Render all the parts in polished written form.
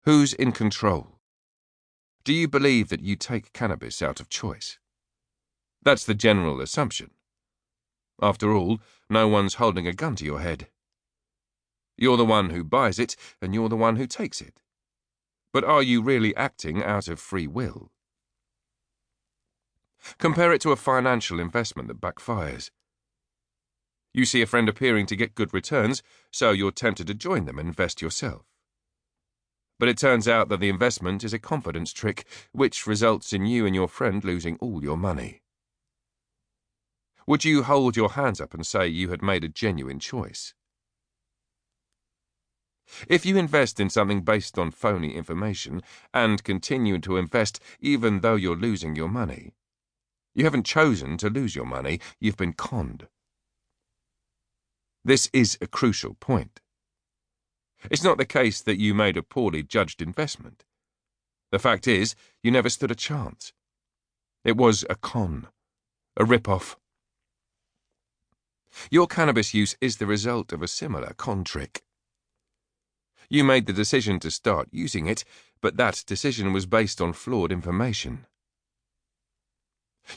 Who's in control? Do you believe that you take cannabis out of choice? That's the general assumption. After all, no one's holding a gun to your head. You're the one who buys it, and you're the one who takes it. But are you really acting out of free will? Compare it to a financial investment that backfires. You see a friend appearing to get good returns, so you're tempted to join them and invest yourself. But it turns out that the investment is a confidence trick, which results in you and your friend losing all your money. Would you hold your hands up and say you had made a genuine choice? If you invest in something based on phony information and continue to invest even though you're losing your money, you haven't chosen to lose your money, you've been conned. This is a crucial point. It's not the case that you made a poorly judged investment. The fact is, you never stood a chance. It was a con, a rip-off. Your cannabis use is the result of a similar con trick. You made the decision to start using it, but that decision was based on flawed information.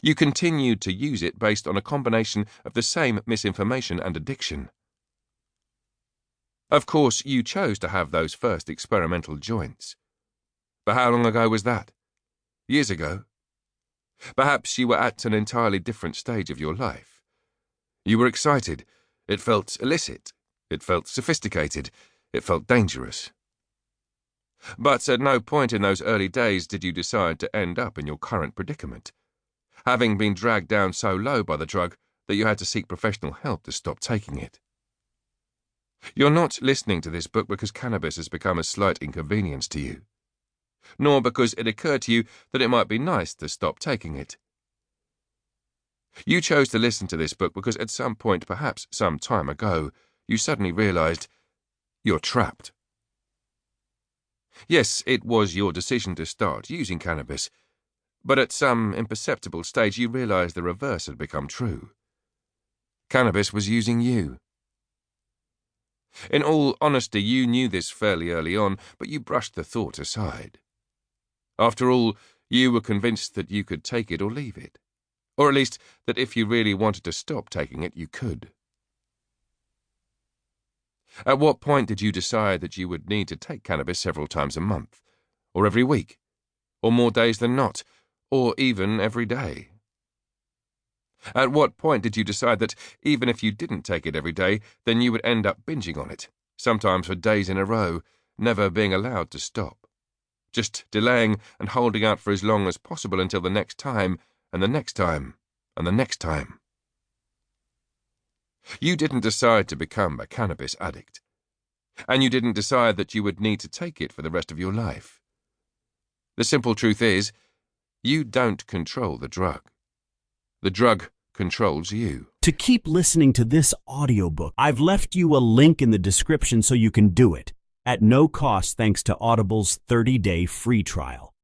You continued to use it based on a combination of the same misinformation and addiction. Of course, you chose to have those first experimental joints. But how long ago was that? Years ago? Perhaps you were at an entirely different stage of your life. You were excited. It felt illicit. It felt sophisticated. It felt dangerous. But at no point in those early days did you decide to end up in your current predicament, having been dragged down so low by the drug that you had to seek professional help to stop taking it. You're not listening to this book because cannabis has become a slight inconvenience to you, nor because it occurred to you that it might be nice to stop taking it. You chose to listen to this book because at some point, perhaps some time ago, you suddenly realized you're trapped. Yes, it was your decision to start using cannabis, but at some imperceptible stage you realized the reverse had become true. Cannabis was using you. In all honesty, you knew this fairly early on, but you brushed the thought aside. After all, you were convinced that you could take it or leave it, or at least that if you really wanted to stop taking it, you could. At what point did you decide that you would need to take cannabis several times a month, or every week, or more days than not, or even every day? At what point did you decide that even if you didn't take it every day, then you would end up binging on it, sometimes for days in a row, never being allowed to stop, just delaying and holding out for as long as possible until the next time, and the next time, and the next time? You didn't decide to become a cannabis addict, and you didn't decide that you would need to take it for the rest of your life. The simple truth is, you don't control the drug. The drug controls you. To keep listening to this audiobook, I've left you a link in the description so you can do it, at no cost thanks to Audible's 30-day free trial.